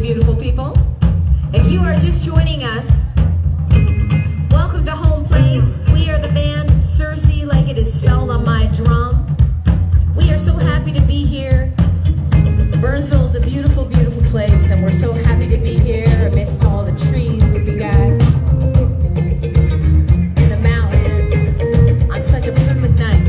beautiful people. If you are just joining us, welcome to Homeplace. We are the band Sirsy, like it is spelled on my drum. We are so happy to be here. Burnsville is a beautiful, beautiful place, and we're so happy to be here amidst all the trees with you guys. In the mountains, on such a perfect night.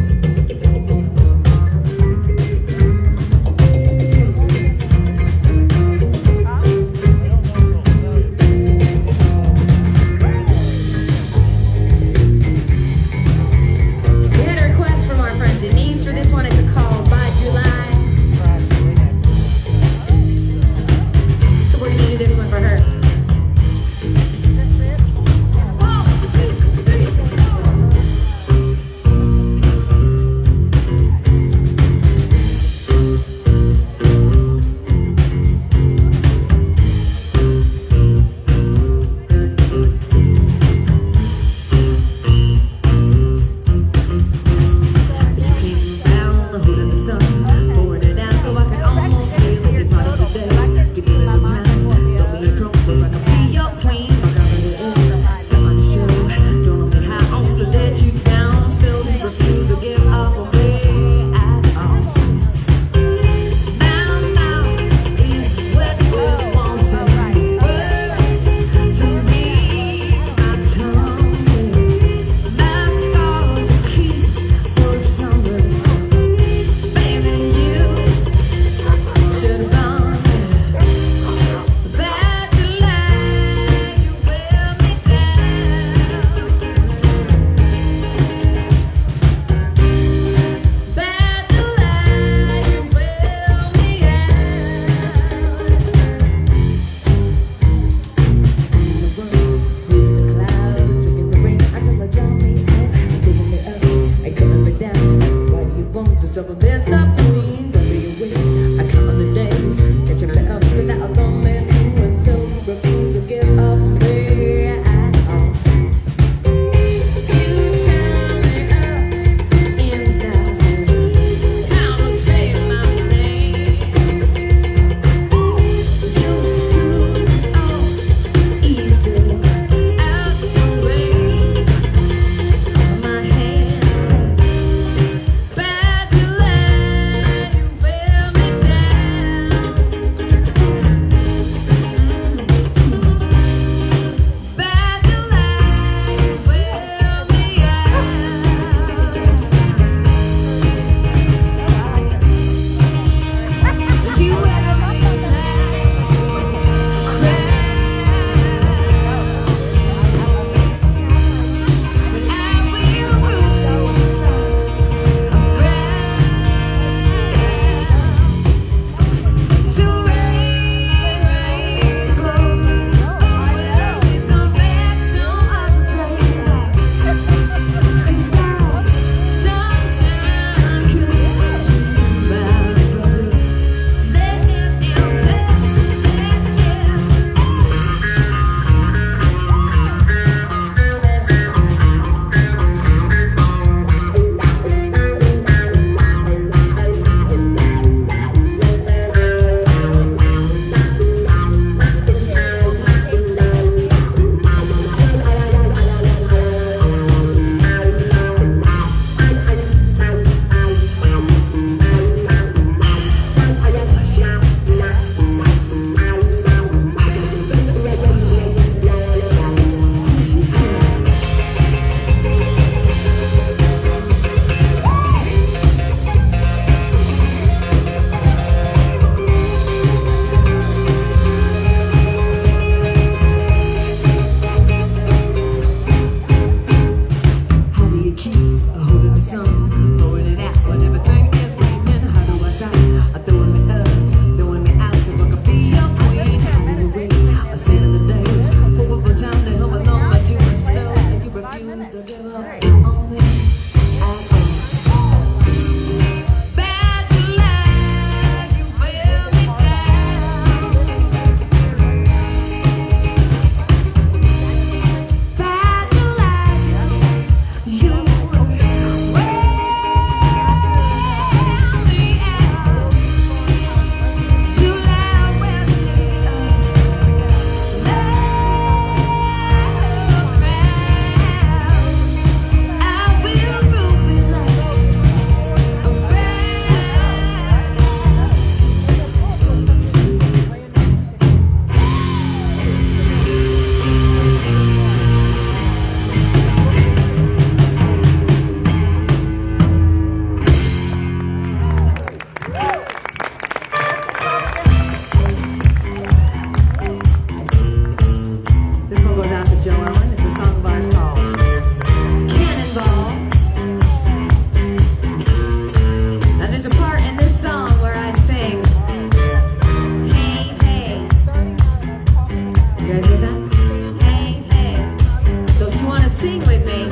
see.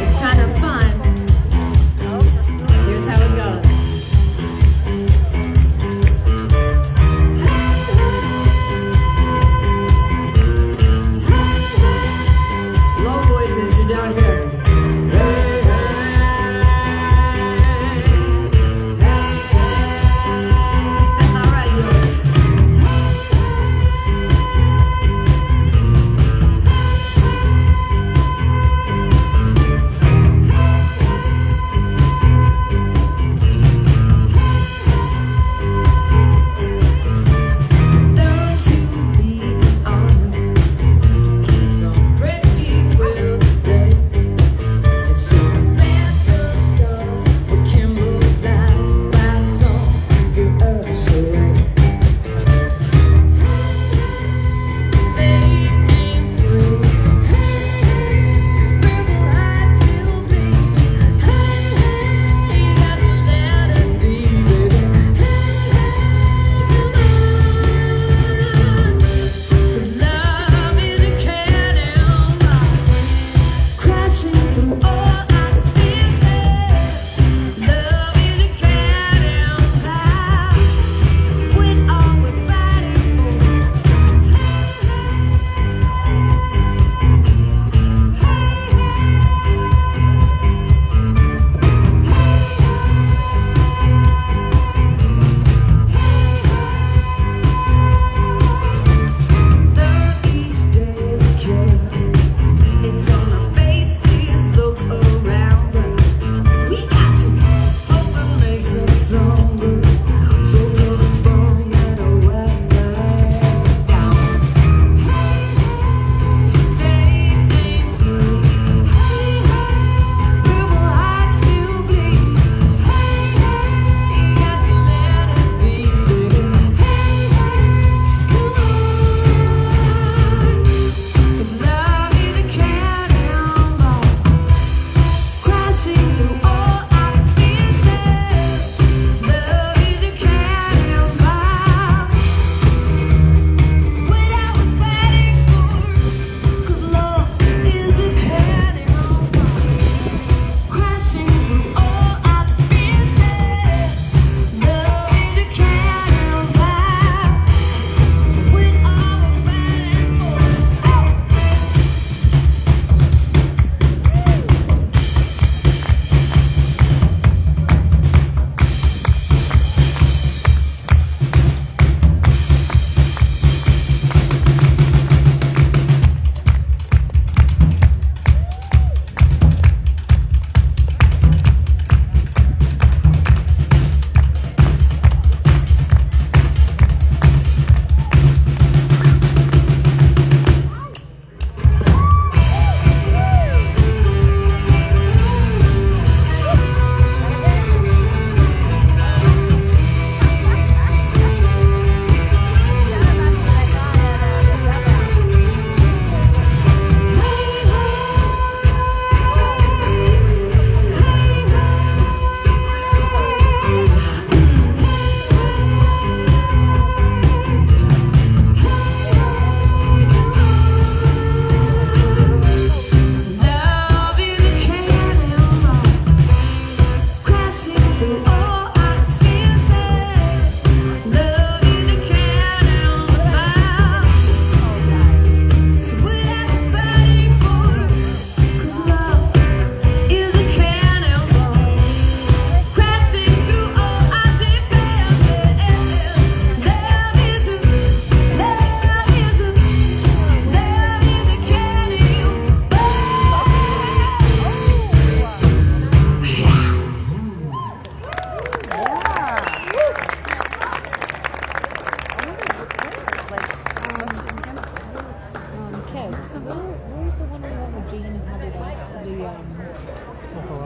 It's kind of fun. Here's how it goes. Low voices, you're down here.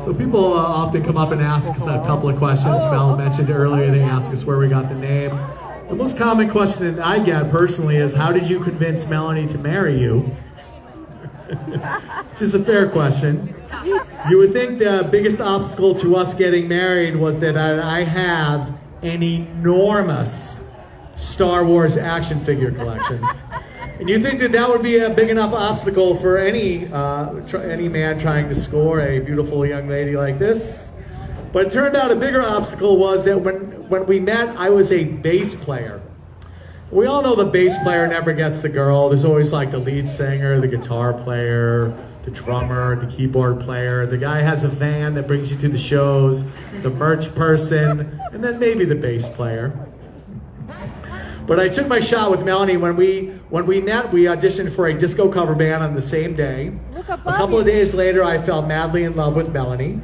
So people often come up and ask us a couple of questions. Mel mentioned earlier, they ask us where we got the name. The most common question that I get personally is, how did you convince Melanie to marry you? Which is a fair question. You would think the biggest obstacle to us getting married was that I have an enormous Star Wars action figure collection. And you think that that would be a big enough obstacle for any man trying to score a beautiful young lady like this? But it turned out a bigger obstacle was that when we met, I was a bass player. We all know the bass player never gets the girl. There's always like the lead singer, the guitar player, the drummer, the keyboard player. The guy has a van that brings you to the shows, the merch person, and then maybe the bass player. But I took my shot with Melanie. When we met, we auditioned for a disco cover band on the same day. A couple of days later, I fell madly in love with Melanie.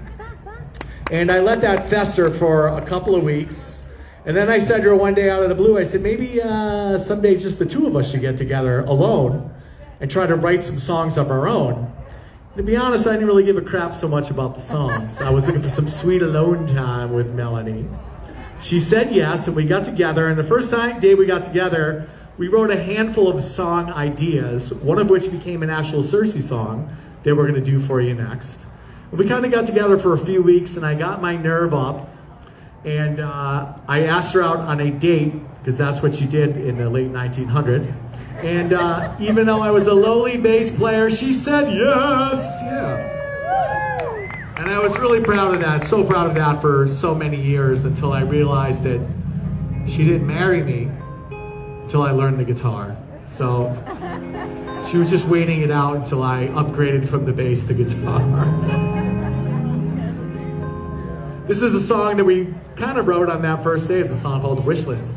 And I let that fester for a couple of weeks. And then I said to her one day out of the blue, I said, maybe someday just the two of us should get together alone and try to write some songs of our own. To be honest, I didn't really give a crap so much about the songs. I was looking for some sweet alone time with Melanie. She said yes, and we got together. And the first day we got together, we wrote a handful of song ideas, one of which became an actual Sirsy song that we're going to do for you next. And we kind of got together for a few weeks, and I got my nerve up. And I asked her out on a date, because that's what she did in the late 1900s. And even though I was a lowly bass player, she said yes. Yeah. And I was really proud of that, so proud of that for so many years until I realized that she didn't marry me until I learned the guitar. So she was just waiting it out until I upgraded from the bass to guitar. This is a song that we kind of wrote on that first day. It's a song called Wish List.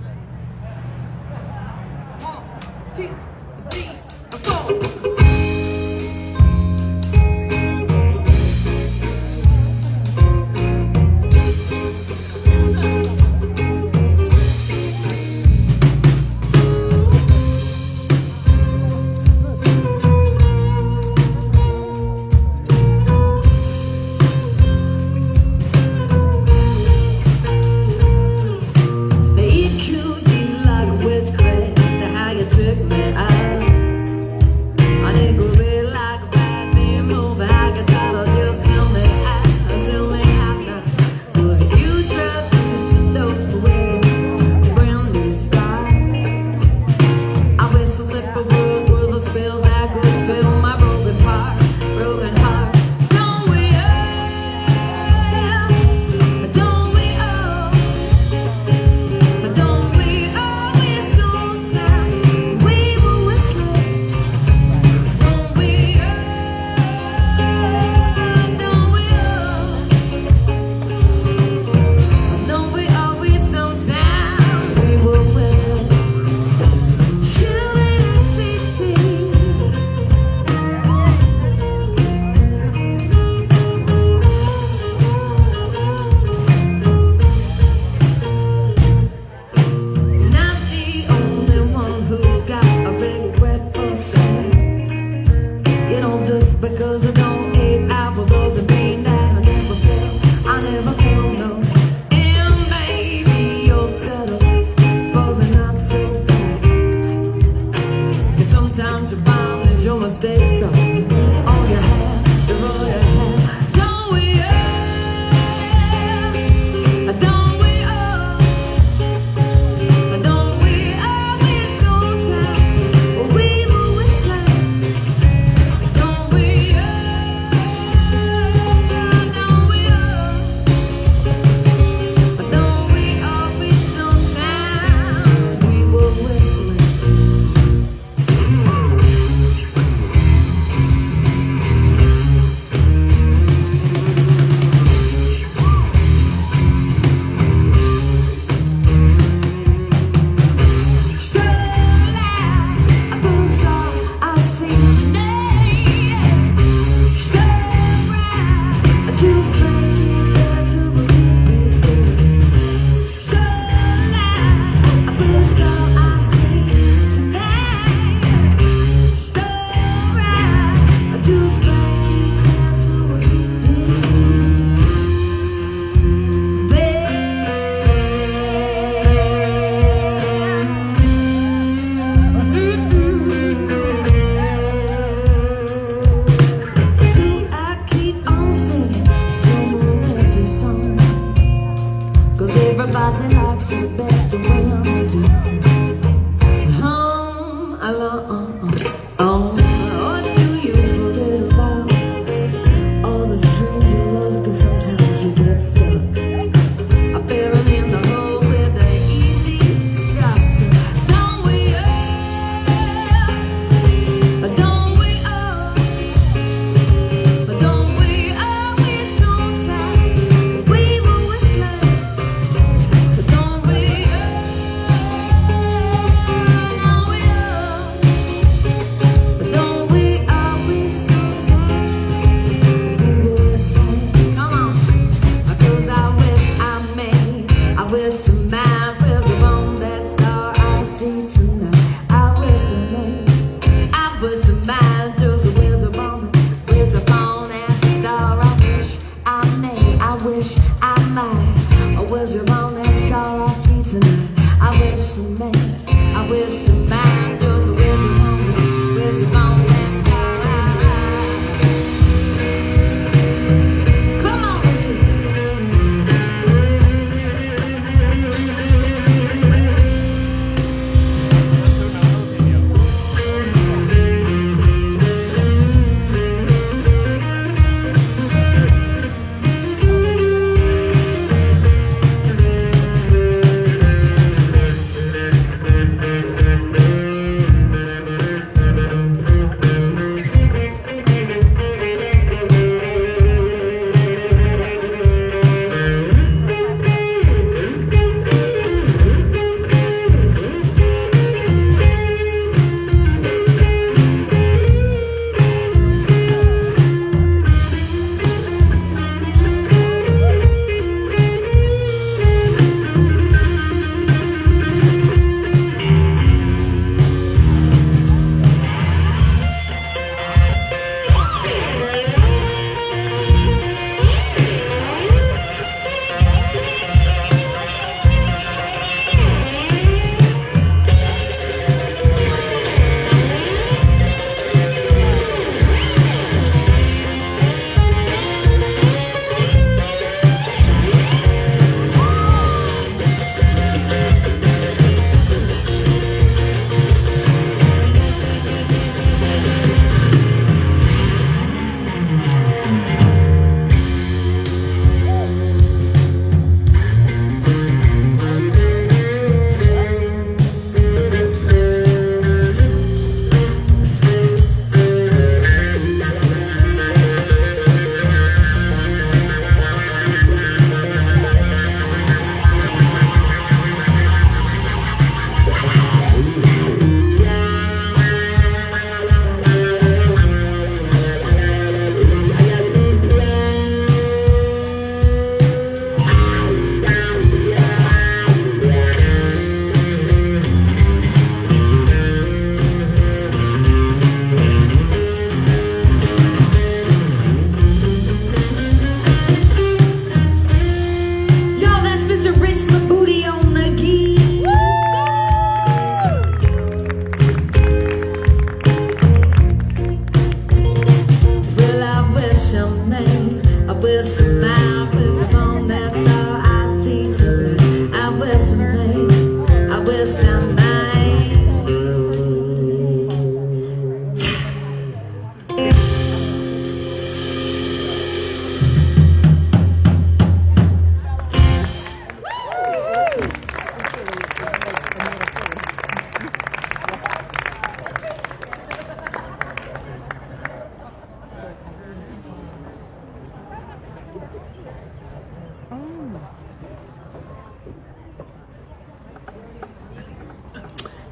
1, 2, 3, 4. It could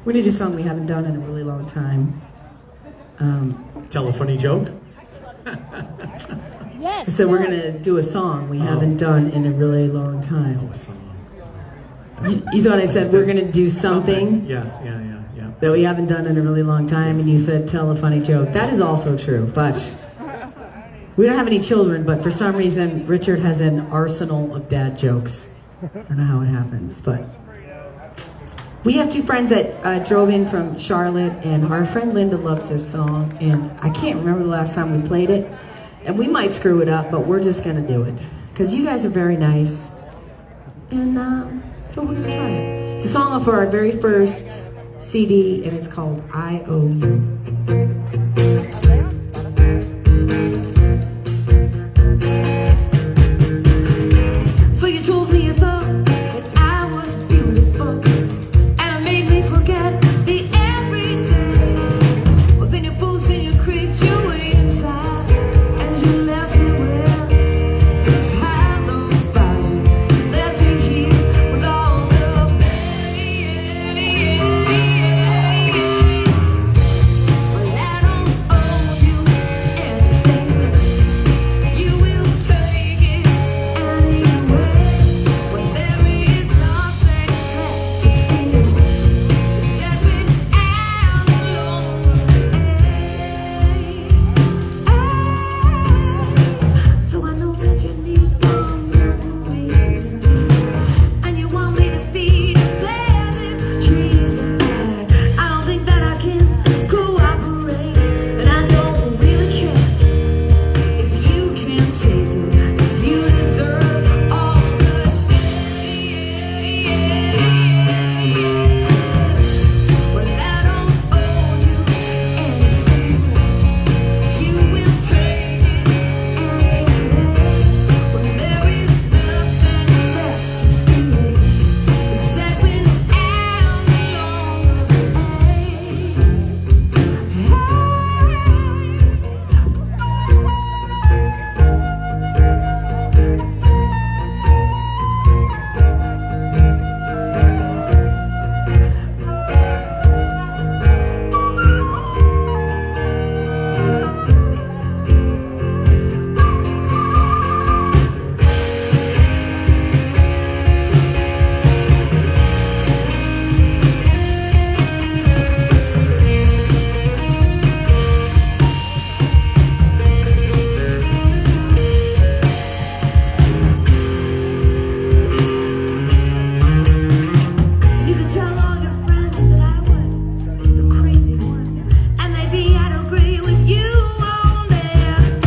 We're gonna do a song we haven't done in a really long time. Tell a funny joke. I said we're gonna do a song we haven't done in a really long time. You thought I said we're gonna do something Yes, yeah. that we haven't done in a really long time, and you said tell a funny joke. That is also true, but we don't have any children, but for some reason Richard has an arsenal of dad jokes. I don't know how it happens, but we have two friends that drove in from Charlotte, and our friend Linda loves this song, and I can't remember the last time we played it, and we might screw it up, but we're just gonna do it because you guys are very nice, and so we're gonna try it. It's a song off our very first CD, and it's called I Owe You. So you told me you thought that I was beautiful, and it made me forget the everyday. Well, then you boosted and you creeped your way inside, and you left me with this hollow body. Left me here with all the pain. Well, I don't owe you anything. You will take it anyway. When there is nothing left to give, that been out alone. So I know that you need all your reason, and you want me to feed and pleasant dreams, but I don't think that I can cooperate, and I don't really care if you can't take it, 'cause you deserve all the shame. Well, I don't owe you anything. You will take it anyway. When there is nothing left to give, is that when I'm You could tell all your friends that I was the crazy one, and maybe I'd agree with you on that.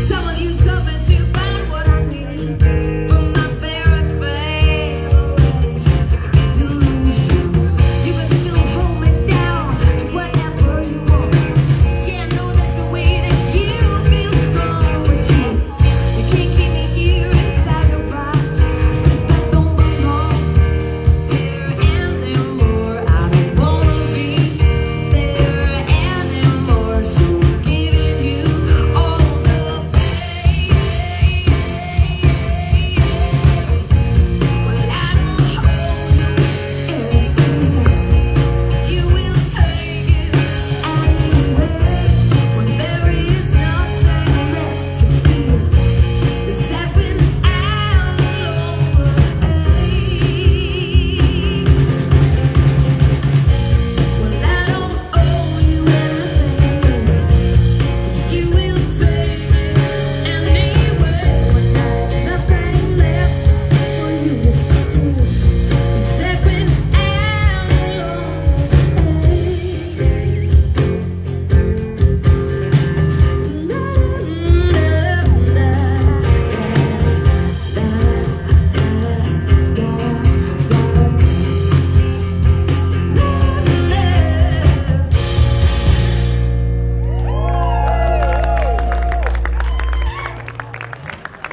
Some of you tough and you find what I need from my very favorite delusion. You can still hold me down to whatever you want. Yeah, I know that's the way that you feel strong, but you can't keep me here inside your box, 'cause that don't belong there anymore. I don't wanna be there anymore. So I'm giving you all the pain. Well, I don't owe you anything. You will take it anyway. When there is nothing left to give, is that when I'm alone? Well, I don't owe you anything. You will take it anyway. When there's nothing left for you to steal, is that when I'm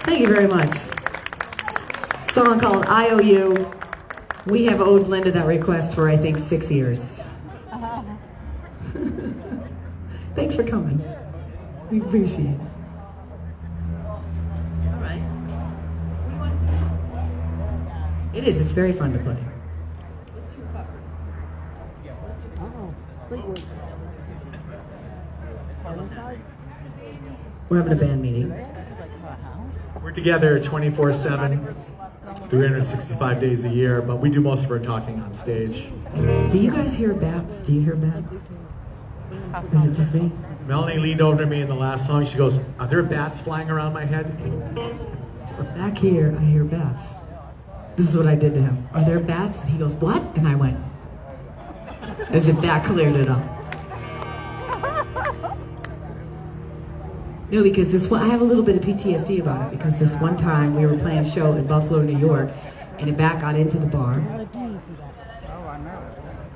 Thank you very much. Song called I Owe You. We have owed Linda that request for I think 6 years. Thanks for coming. We appreciate it. All right. It is. It's very fun to play. Let's do a cover. Yeah, let's do We're having a band meeting. We're together 24/7, 365 days a year, but we do most of our talking on stage. Do you guys hear bats? Do you hear bats? Is it just me? Melanie leaned over to me in the last song. She goes, "Are there bats flying around my head?" Back here, I hear bats. This is what I did to him. Are there bats? And he goes, what? And I went, as if that cleared it up. No, because I have a little bit of PTSD about it, because this one time we were playing a show in Buffalo, New York, and a bat got into the bar.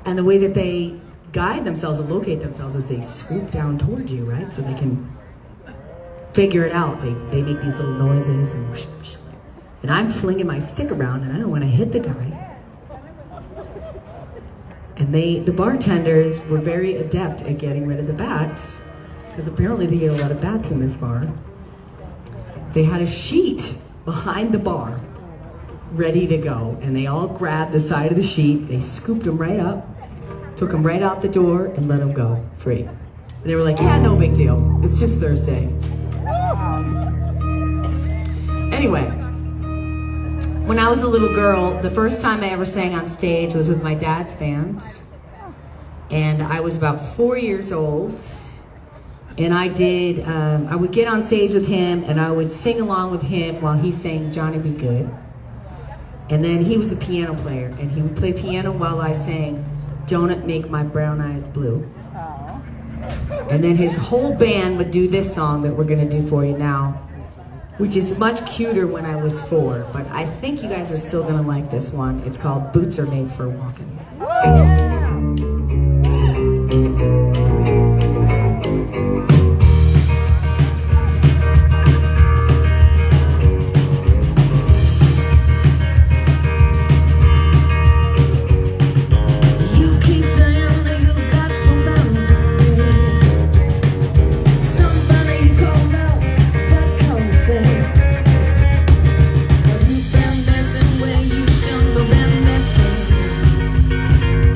And the way that they guide themselves and locate themselves is they swoop down towards you, right? So they can figure it out. They make these little noises, and I'm flinging my stick around, and I don't want to hit the guy. And the bartenders were very adept at getting rid of the bat, because apparently they get a lot of bats in this bar. They had a sheet behind the bar, ready to go, and they all grabbed the side of the sheet, they scooped them right up, took them right out the door, and let them go free. And they were like, yeah, no big deal, it's just Thursday. Anyway, when I was a little girl, the first time I ever sang on stage was with my dad's band. And I was about 4 years old. And I would get on stage with him and I would sing along with him while he sang Johnny Be Good. And then he was a piano player and he would play piano while I sang Don't It Make My Brown Eyes Blue. And then his whole band would do this song that we're gonna do for you now, which is much cuter when I was 4, but I think you guys are still gonna like this one. It's called Boots Are Made for Walking.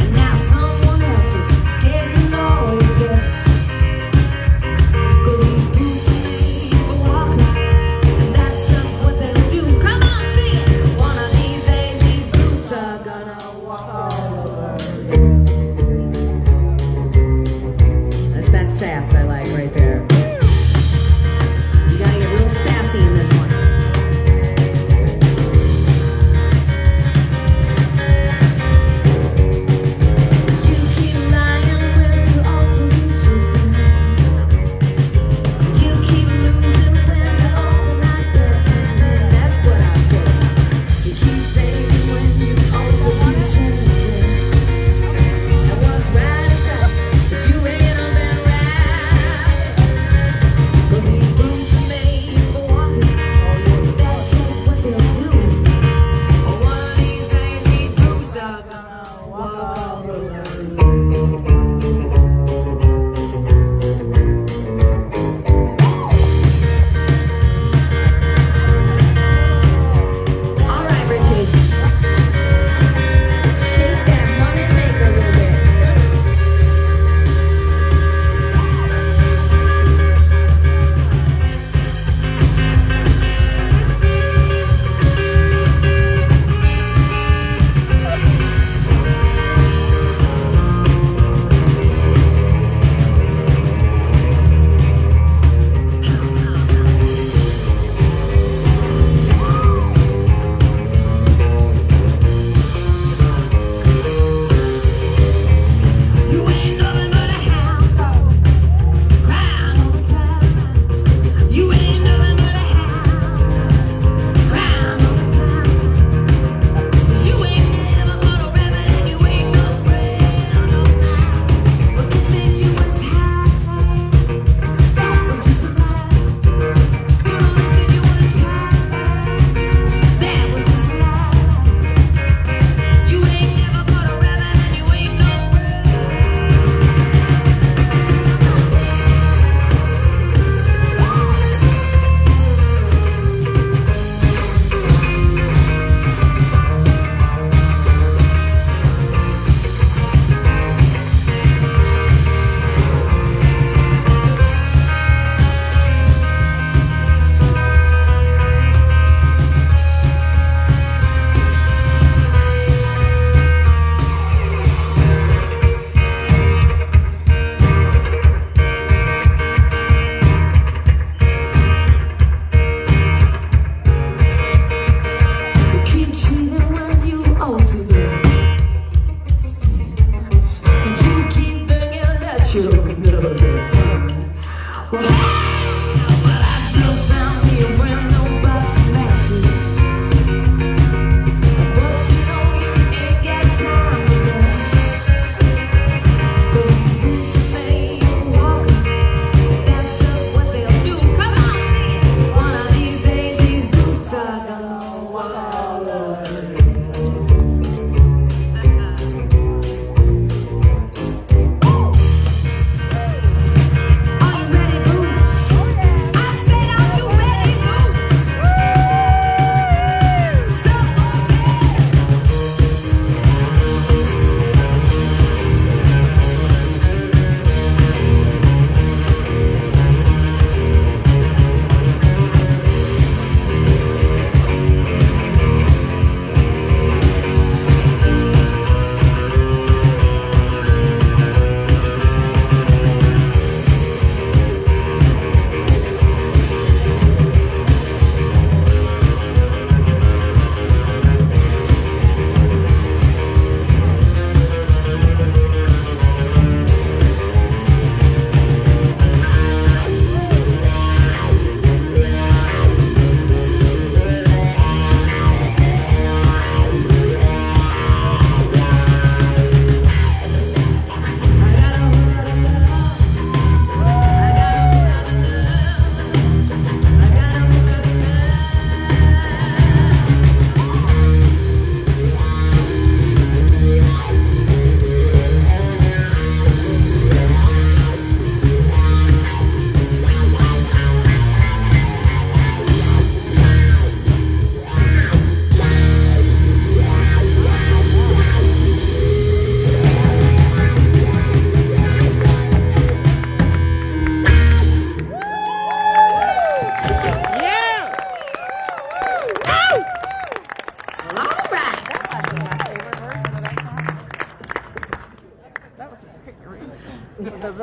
And now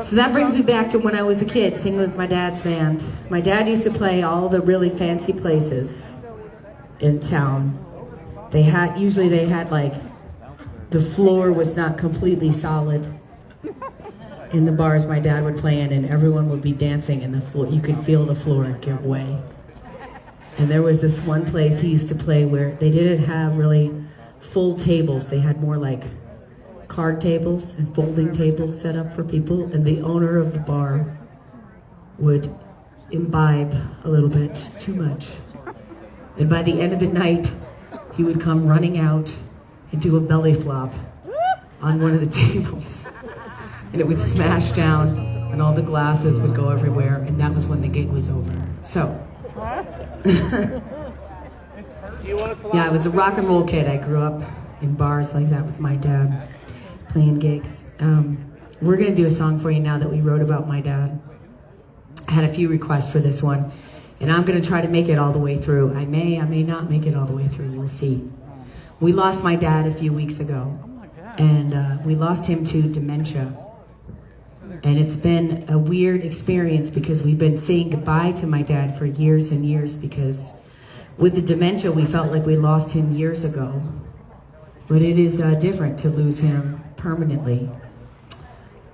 So that brings me back to when I was a kid singing with my dad's band. My dad used to play all the really fancy places in town. Usually they had like, the floor was not completely solid in the bars my dad would play in, and everyone would be dancing and the floor, you could feel the floor give way. And there was this one place he used to play where they didn't have really full tables. They had more like card tables and folding tables set up for people, and the owner of the bar would imbibe a little bit too much. And by the end of the night, he would come running out and do a belly flop on one of the tables. And it would smash down, and all the glasses would go everywhere, and that was when the gig was over. So, yeah, I was a rock and roll kid. I grew up in bars like that with my dad, playing gigs. We're gonna do a song for you now that we wrote about my dad. I had a few requests for this one, and I'm gonna try to make it all the way through. I may not make it all the way through, we'll see. We lost my dad a few weeks ago, and we lost him to dementia. And it's been a weird experience because we've been saying goodbye to my dad for years and years, because with the dementia, we felt like we lost him years ago. But it is different to lose him permanently.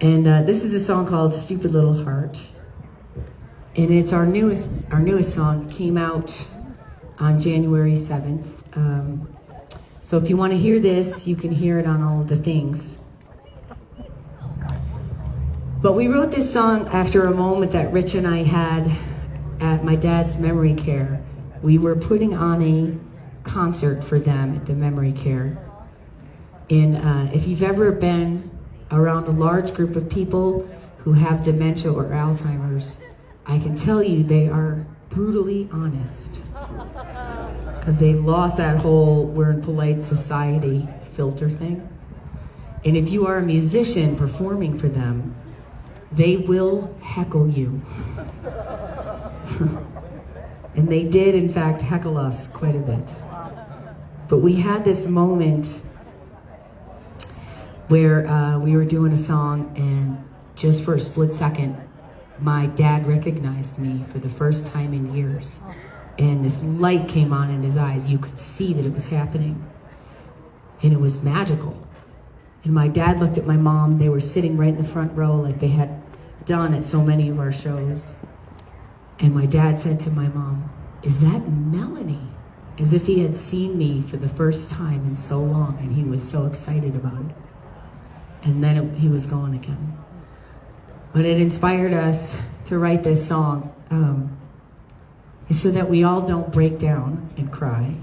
And this is a song called Stupid Little Heart. And it's our newest song. It came out on January 7th. So if you want to hear this, you can hear it on all of the things. But we wrote this song after a moment that Rich and I had at my dad's memory care. We were putting on a concert for them at the memory care. And if you've ever been around a large group of people who have dementia or Alzheimer's, I can tell you they are brutally honest. Because they've lost that whole we're in polite society filter thing. And if you are a musician performing for them, they will heckle you. And they did, in fact, heckle us quite a bit. But we had this moment where we were doing a song, and just for a split second, my dad recognized me for the first time in years. And this light came on in his eyes. You could see that it was happening. And it was magical. And my dad looked at my mom. They were sitting right in the front row like they had done at so many of our shows. And my dad said to my mom, "Is that Melanie?" As if he had seen me for the first time in so long, and he was so excited about it. And then he was gone again. But it inspired us to write this song so that we all don't break down and cry.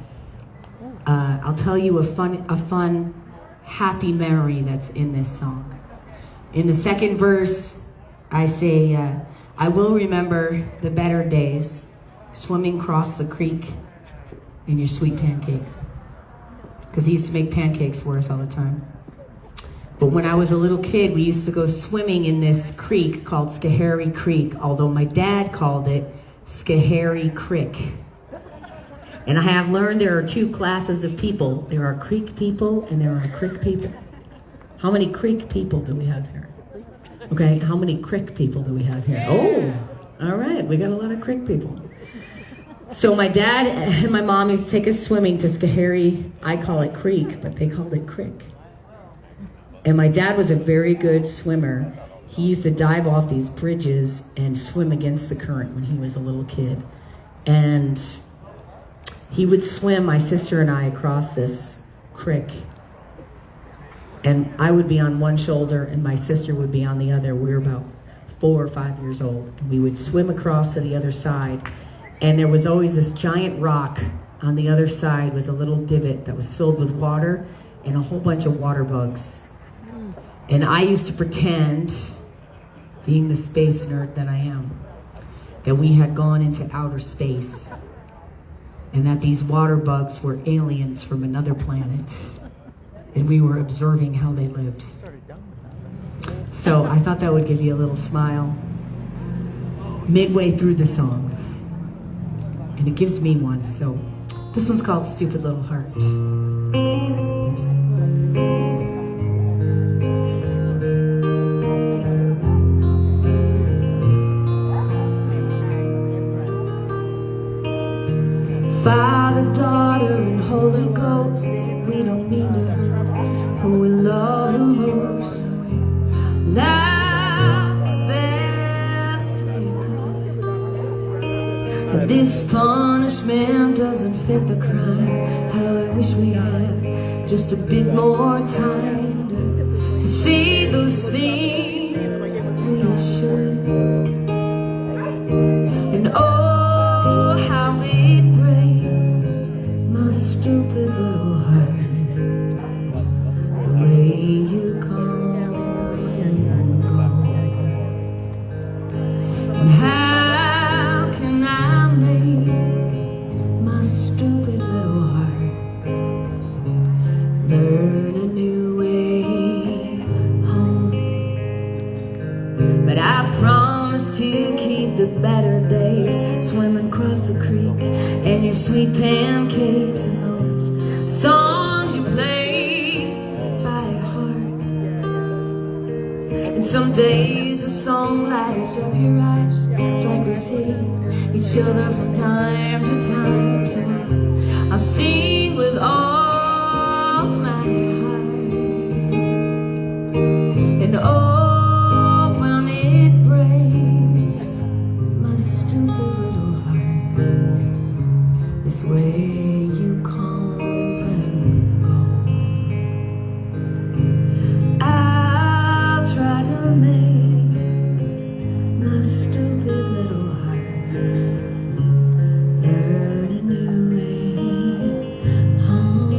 I'll tell you a fun, happy memory that's in this song. In the second verse, I say, I will remember the better days, swimming across the creek in your sweet pancakes. Because he used to make pancakes for us all the time. But when I was a little kid, we used to go swimming in this creek called Schoharie Creek, although my dad called it Schoharie Crick. And I have learned there are two classes of people. There are creek people and there are crick people. How many creek people do we have here? Okay, how many crick people do we have here? Oh, all right, we got a lot of crick people. So my dad and my mom used to take us swimming to Schoharie. I call it creek, but they called it crick. And my dad was a very good swimmer. He used to dive off these bridges and swim against the current when he was a little kid. And he would swim my sister and I across this creek. And I would be on one shoulder and my sister would be on the other. We were about 4 or 5 years old. And we would swim across to the other side. And there was always this giant rock on the other side with a little divot that was filled with water and a whole bunch of water bugs. And I used to pretend, being the space nerd that I am, that we had gone into outer space and that these water bugs were aliens from another planet and we were observing how they lived. So I thought that would give you a little smile midway through the song. And it gives me one. So this one's called Stupid Little Heart. Father, Daughter, and Holy Ghost, we don't mean to hurt who we love the most. We love the best we could. And this punishment doesn't fit the crime. How I wish we had just a bit more time to see those things we should. And oh, how it breaks my stupid little heart, the way you come and go. And how can I make my stupid little heart learn a new way home? But I promise to keep the better days, swimming across the creek, and your sweet pancakes, and those songs you play by heart. And some days a song lights up your eyes. It's like we see each other from time to time. So I'll sing with all my heart. And oh, when it breaks my stupid little heart, this way you come and go. I'll try to make my stupid little heart learn a new way home.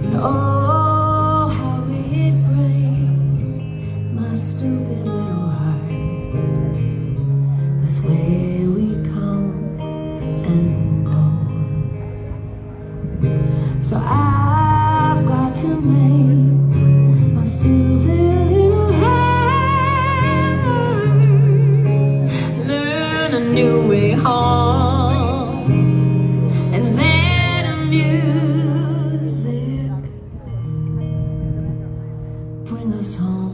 And oh, how it breaks my stupid little heart, this way we come and go. So I've got to make my stupid little heart learn a new way home, and then a music bring us home.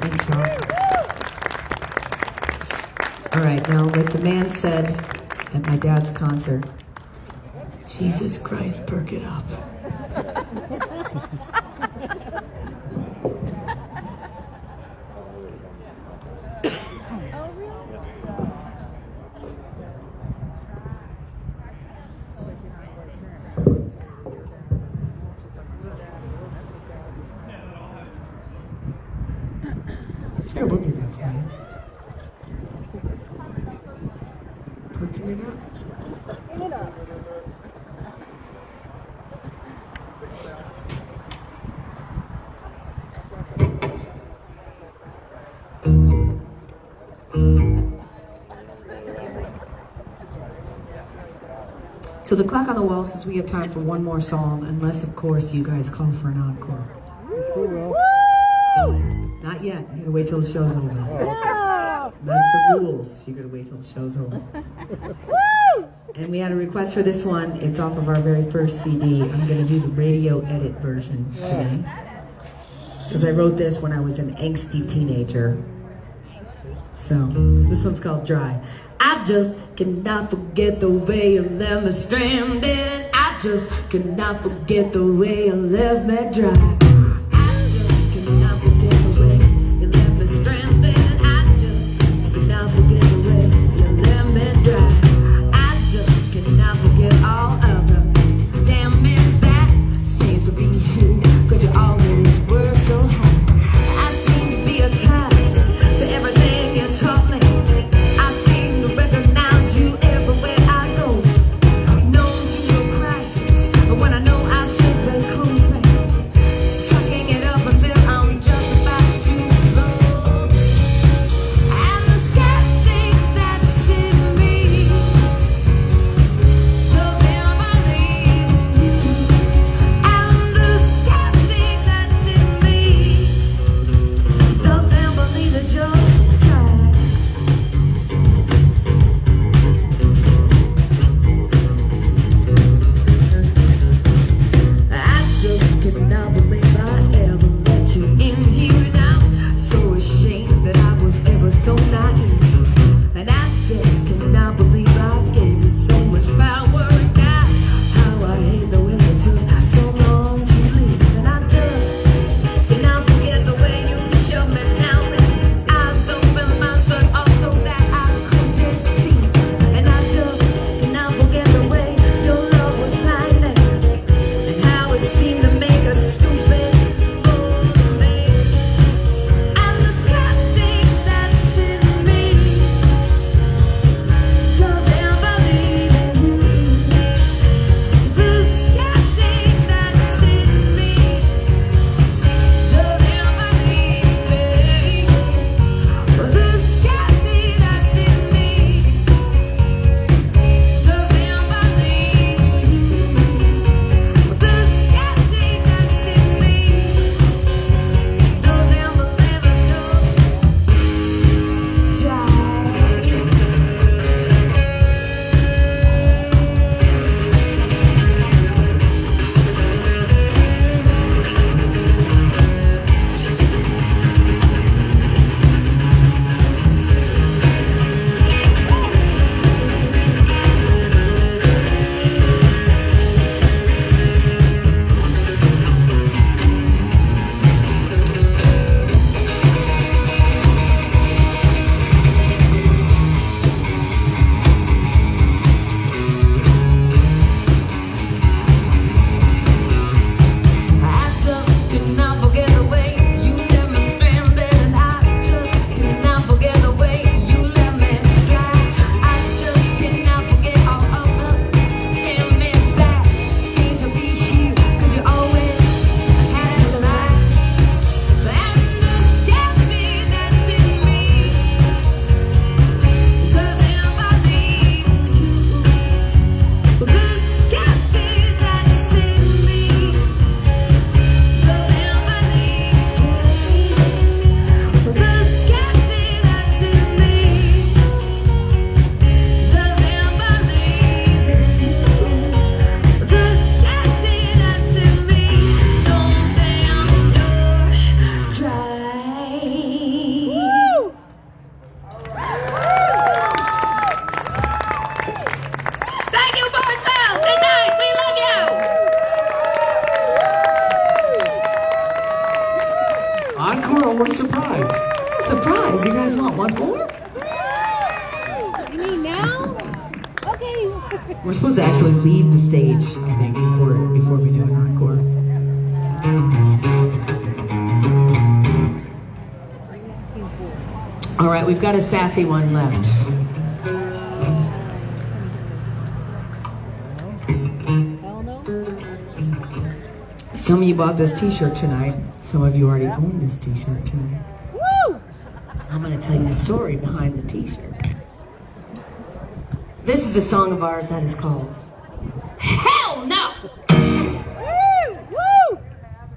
Thanks, y'all. All right, now, like the man said at my dad's concert, Jesus Christ, perk it up. Sure, we'll do that for you. Perking it up. So the clock on the wall says we have time for one more song, unless, of course, you guys call for an encore. Not yet. You gotta wait till the show's over. That's the rules. You gotta wait till the show's over. And we had a request for this one. It's off of our very first CD. I'm gonna do the radio edit version today, because I wrote this when I was an angsty teenager. So this one's called Dry. I just cannot forget the way you left me stranded. I just cannot forget the way you left me dry. Want more? You mean now? Okay. We're supposed to actually leave the stage, I think, before we do an encore. All right, we've got a sassy one left. Hell no. Some of you bought this t-shirt tonight. Some of you already own this t-shirt tonight. Woo! I'm going to tell you the story behind the t-shirt. This is a song of ours that is called Hell No! Woo! Woo!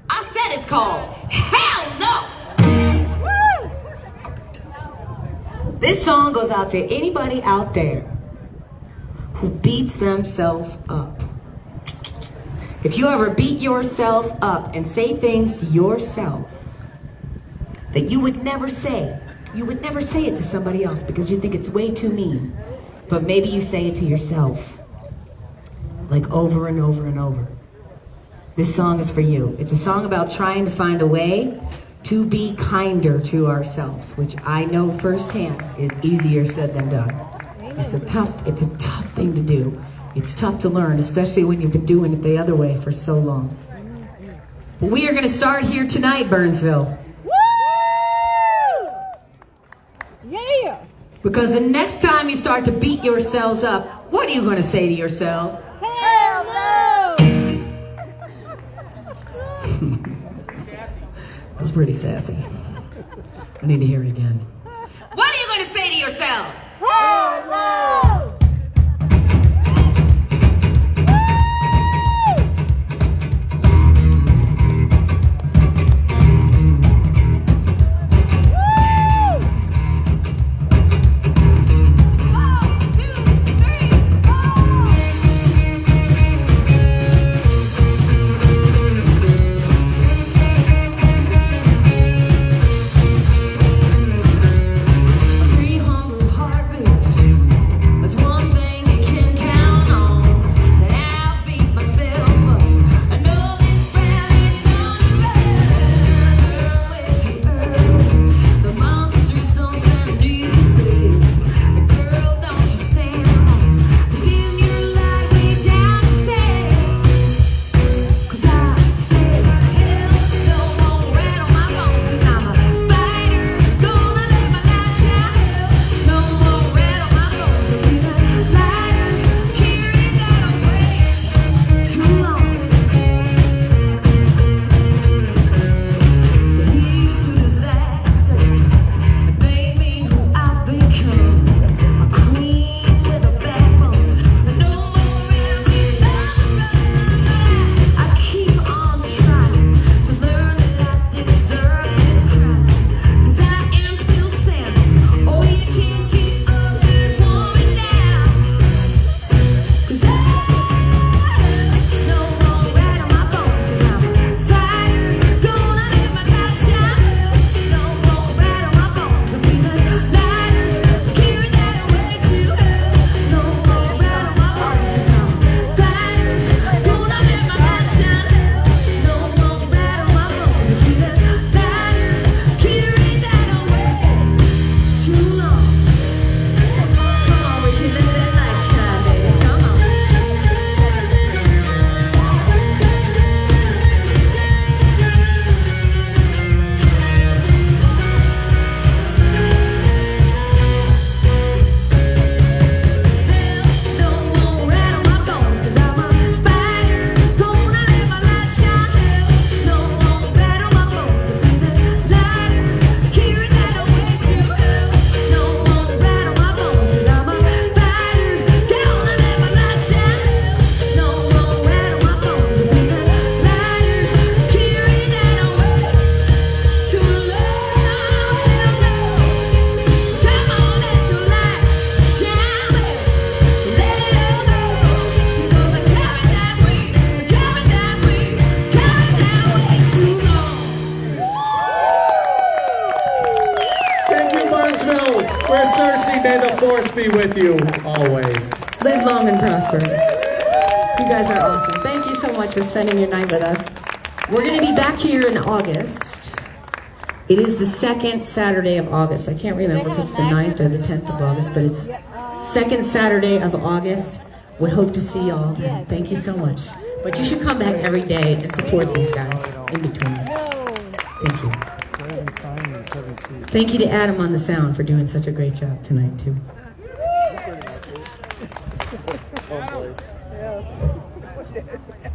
I said it's called Hell No! Woo! This song goes out to anybody out there who beats themselves up. If you ever beat yourself up and say things to yourself that you would never say it to somebody else because you think it's way too mean, but maybe you say it to yourself, like over and over and over. This song is for you. It's a song about trying to find a way to be kinder to ourselves, which I know firsthand is easier said than done. It's a tough thing to do. It's tough to learn, especially when you've been doing it the other way for so long. But we are going to start here tonight, Burnsville. Woo! Yeah! Because the next time you start to beat yourselves up, what are you going to say to yourselves? Hell no! That's pretty sassy. I need to hear it again. What are you going to say to yourself? Hell no! Where's Sirsy? May the force be with you always. Live long and prosper. You guys are awesome. Thank you so much for spending your night with us. We're going to be back here in August. It is the second Saturday of August. I can't remember if it's the 9th or the 10th of August, but it's second Saturday of August. We hope to see y'all. And thank you so much. But you should come back every day and support these guys in between. Thank you. Thank you to Adam on the sound for doing such a great job tonight, too. Yeah.